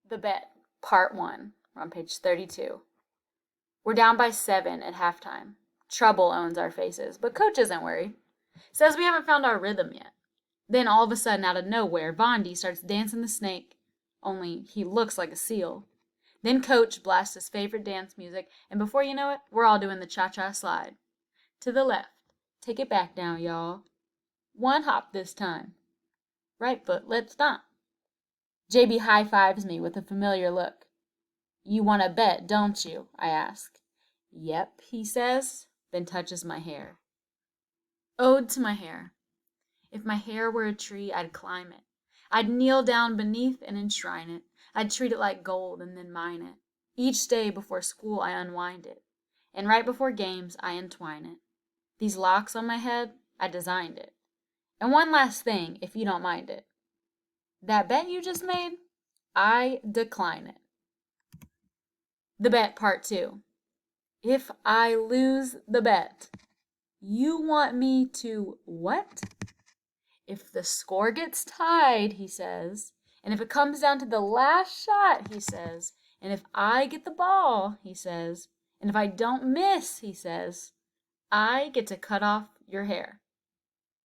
The Bet, Part 1. We're on page 32. We're down by 7 at halftime. Trouble owns our faces, but coach isn't worried. Says we haven't found our rhythm yet. Then all of a sudden, out of nowhere, Vondi starts dancing the snake, only he looks like a seal. Then coach blasts his favorite dance music, and before you know it, we're all doing the cha-cha slide. To the left. Take it back now, y'all. One hop this time. Right foot, let's stomp. JB high-fives me with a familiar look. You want to bet, don't you? I ask. Yep, he says, then touches my hair. Ode to my hair. If my hair were a tree, I'd climb it. I'd kneel down beneath and enshrine it. I'd treat it like gold and then mine it. Each day before school, I unwind it. And right before games, I entwine it. These locks on my head, I designed it. And one last thing, if you don't mind it. That bet you just made, I decline it. The Bet, Part 2. If I lose the bet, you want me to what? If the score gets tied, he says, and if it comes down to the last shot, he says, and if I get the ball, he says, and if I don't miss, he says, I get to cut off your hair.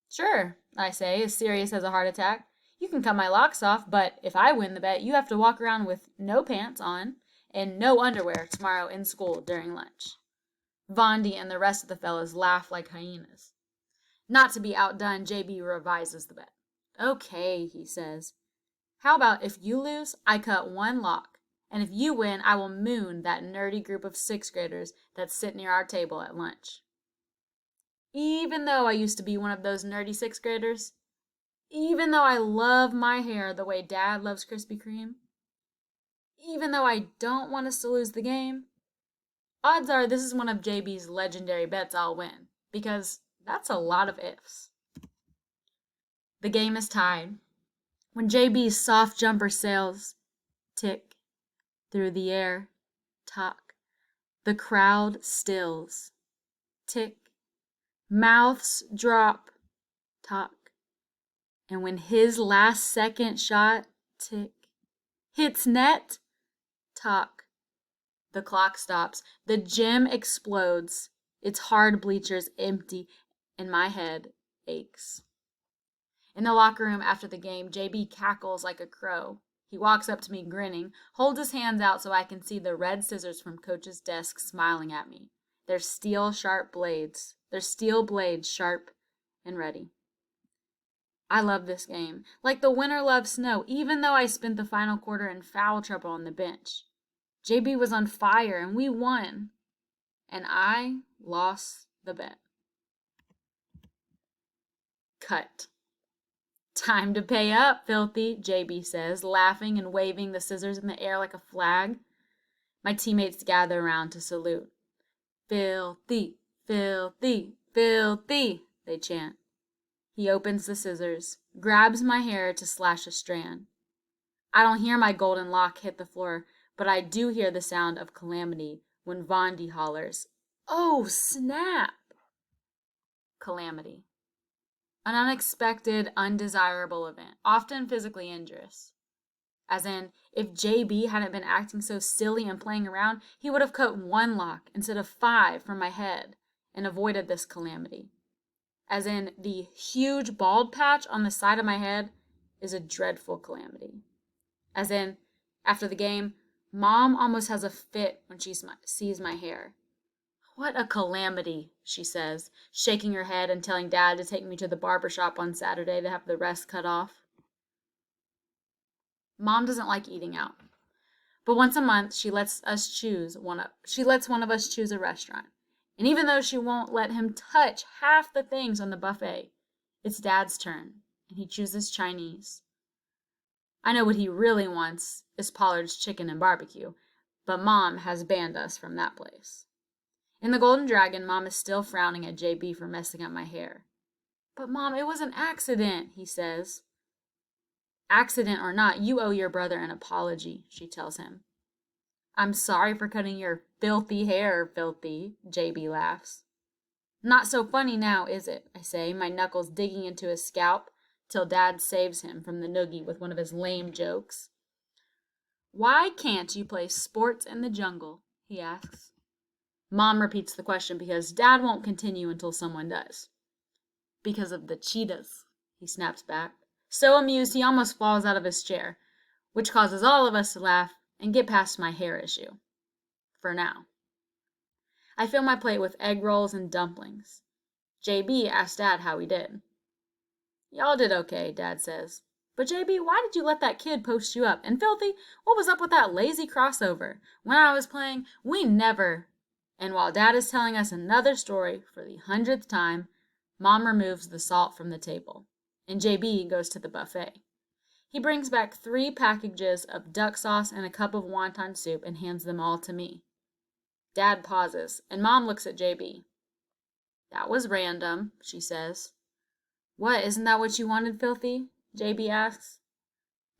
Sure, I say, as serious as a heart attack. You can cut my locks off, but if I win the bet, you have to walk around with no pants on and no underwear tomorrow in school during lunch. Vondi and the rest of the fellas laugh like hyenas. Not to be outdone, JB revises the bet. Okay, he says. How about if you lose, I cut one lock, and if you win, I will moon that nerdy group of sixth graders that sit near our table at lunch. Even though I used to be one of those nerdy sixth graders, even though I love my hair the way Dad loves Krispy Kreme, even though I don't want us to lose the game, odds are this is one of JB's legendary bets I'll win, because that's a lot of ifs. The game is tied. When JB's soft jumper sails, tick, through the air, tock, the crowd stills, tick, mouths drop, tock, and when his last second shot, tick, hits net, tock, the clock stops, the gym explodes, its hard bleachers empty, and my head aches. In the locker room after the game, JB cackles like a crow. He walks up to me grinning, holds his hands out so I can see the red scissors from Coach's desk smiling at me. Their steel blades sharp and ready. I love this game, like the winter loves snow, even though I spent the final quarter in foul trouble on the bench. JB was on fire and we won, and I lost the bet. Cut. Time to pay up, filthy, JB says, laughing and waving the scissors in the air like a flag. My teammates gather around to salute. Filthy, filthy, filthy, they chant. He opens the scissors, grabs my hair to slash a strand. I don't hear my golden lock hit the floor, but I do hear the sound of calamity when Vondi hollers, "Oh, snap!" Calamity. An unexpected, undesirable event, often physically injurious. As in, if JB hadn't been acting so silly and playing around, he would have cut one lock instead of 5 from my head and avoided this calamity. As in, the huge bald patch on the side of my head is a dreadful calamity. As in, after the game, Mom almost has a fit when she sees my hair. What a calamity, she says, shaking her head and telling Dad to take me to the barber shop on Saturday to have the rest cut off. Mom doesn't like eating out, but once a month she lets one of us choose a restaurant. And even though she won't let him touch half the things on the buffet, it's Dad's turn, and he chooses Chinese. I know what he really wants is Pollard's chicken and barbecue, but Mom has banned us from that place. In the Golden Dragon, Mom is still frowning at JB for messing up my hair. But Mom, it was an accident, he says. Accident or not, you owe your brother an apology, she tells him. I'm sorry for cutting your filthy hair, filthy, JB laughs. Not so funny now, is it? I say, my knuckles digging into his scalp till Dad saves him from the noogie with one of his lame jokes. Why can't you play sports in the jungle? He asks. Mom repeats the question because Dad won't continue until someone does. Because of the cheetahs, he snaps back, so amused he almost falls out of his chair, which causes all of us to laugh and get past my hair issue. For now. I fill my plate with egg rolls and dumplings. JB asks Dad how he did. Y'all did okay, Dad says. But JB, why did you let that kid post you up? And Filthy, what was up with that lazy crossover? When I was playing, we never... And while Dad is telling us another story for the 100th time, Mom removes the salt from the table, and JB goes to the buffet. He brings back 3 packages of duck sauce and a cup of wonton soup and hands them all to me. Dad pauses, and Mom looks at JB. That was random, she says. What, isn't that what you wanted, Filthy? JB asks.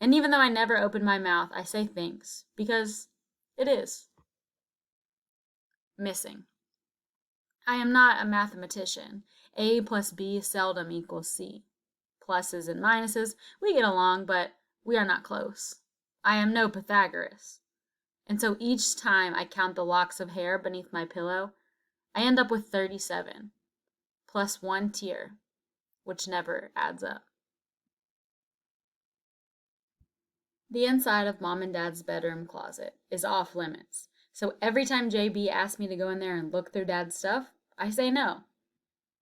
And even though I never open my mouth, I say thanks, because it is. Missing. I am not a mathematician. A plus B seldom equals C. Pluses and minuses, we get along, but we are not close. I am no Pythagoras. And so each time I count the locks of hair beneath my pillow, I end up with 37, plus 1 tear, which never adds up. The inside of Mom and Dad's bedroom closet is off limits, so every time JB asks me to go in there and look through Dad's stuff, I say no.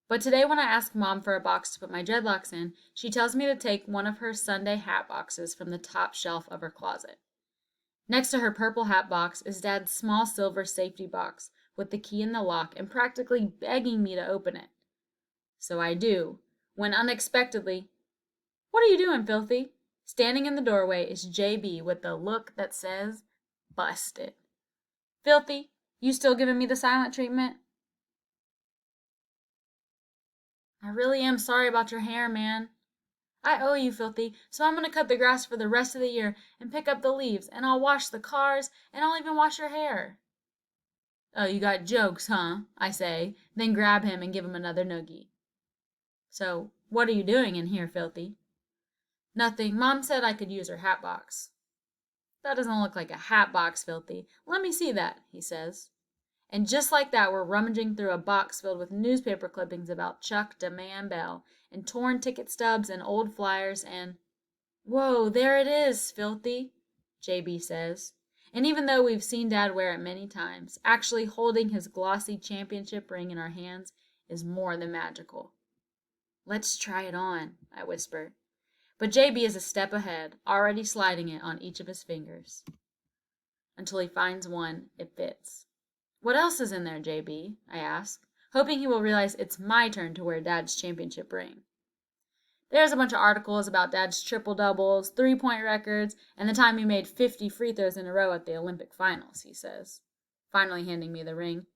But today when I ask Mom for a box to put my dreadlocks in, she tells me to take one of her Sunday hat boxes from the top shelf of her closet. Next to her purple hat box is Dad's small silver safety box with the key in the lock and practically begging me to open it. So I do, when unexpectedly, "What are you doing, Filthy?" Standing in the doorway is JB with the look that says, "Busted." "Filthy, you still giving me the silent treatment?" "I really am sorry about your hair, man." "I owe you, Filthy, so I'm going to cut the grass for the rest of the year and pick up the leaves, and I'll wash the cars, and I'll even wash your hair." "Oh, you got jokes, huh?" I say, then grab him and give him another noogie. "So, what are you doing in here, Filthy?" "Nothing. Mom said I could use her hat box." "That doesn't look like a hat box, Filthy. Let me see that," he says. And just like that, we're rummaging through a box filled with newspaper clippings about Chuck DeMan Bell, and torn ticket stubs and old flyers and... "Whoa, there it is, Filthy," JB says. And even though we've seen Dad wear it many times, actually holding his glossy championship ring in our hands is more than magical. "Let's try it on," I whisper. But JB is a step ahead, already sliding it on each of his fingers. Until he finds one, it fits. "What else is in there, JB?" I ask, hoping he will realize it's my turn to wear Dad's championship ring. "There's a bunch of articles about Dad's triple-doubles, three-point records, and the time he made 50 free throws in a row at the Olympic finals," he says, finally handing me the ring.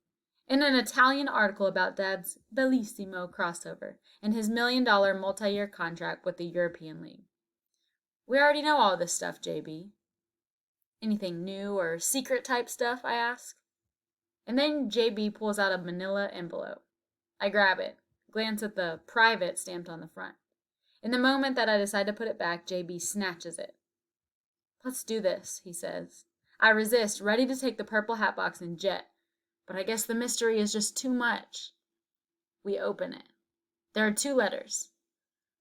"And an Italian article about Dad's bellissimo crossover and his $1 million multi-year contract with the European League." "We already know all this stuff, JB." "Anything new or secret type stuff?" I ask. And then JB pulls out a manila envelope. I grab it, glance at the private stamped on the front. In the moment that I decide to put it back, JB snatches it. "Let's do this," he says. I resist, ready to take the purple hat box and jet, but I guess the mystery is just too much. We open it. There are 2 letters.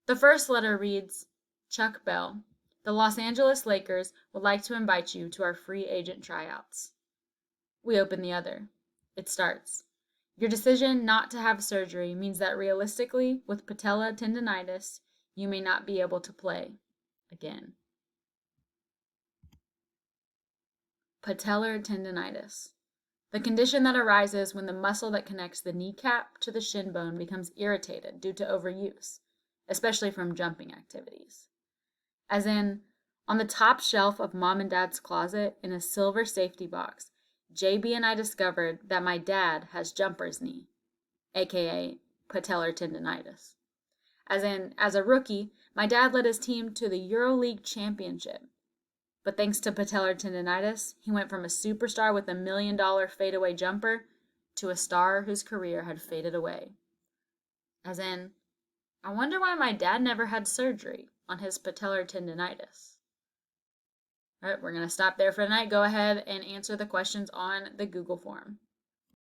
The first letter reads, "Chuck Bell, the Los Angeles Lakers would like to invite you to our free agent tryouts." We open the other. It starts, "Your decision not to have surgery means that realistically, with patella tendonitis, you may not be able to play again." Patellar tendonitis. The condition that arises when the muscle that connects the kneecap to the shin bone becomes irritated due to overuse, especially from jumping activities. As in, on the top shelf of Mom and Dad's closet in a silver safety box, JB and I discovered that my dad has jumper's knee, aka patellar tendonitis. As in, as a rookie, my dad led his team to the EuroLeague championship. But thanks to patellar tendonitis, he went from a superstar with a $1 million fadeaway jumper to a star whose career had faded away. As in, I wonder why my dad never had surgery on his patellar tendonitis. All right, we're going to stop there for tonight. Go ahead and answer the questions on the Google form.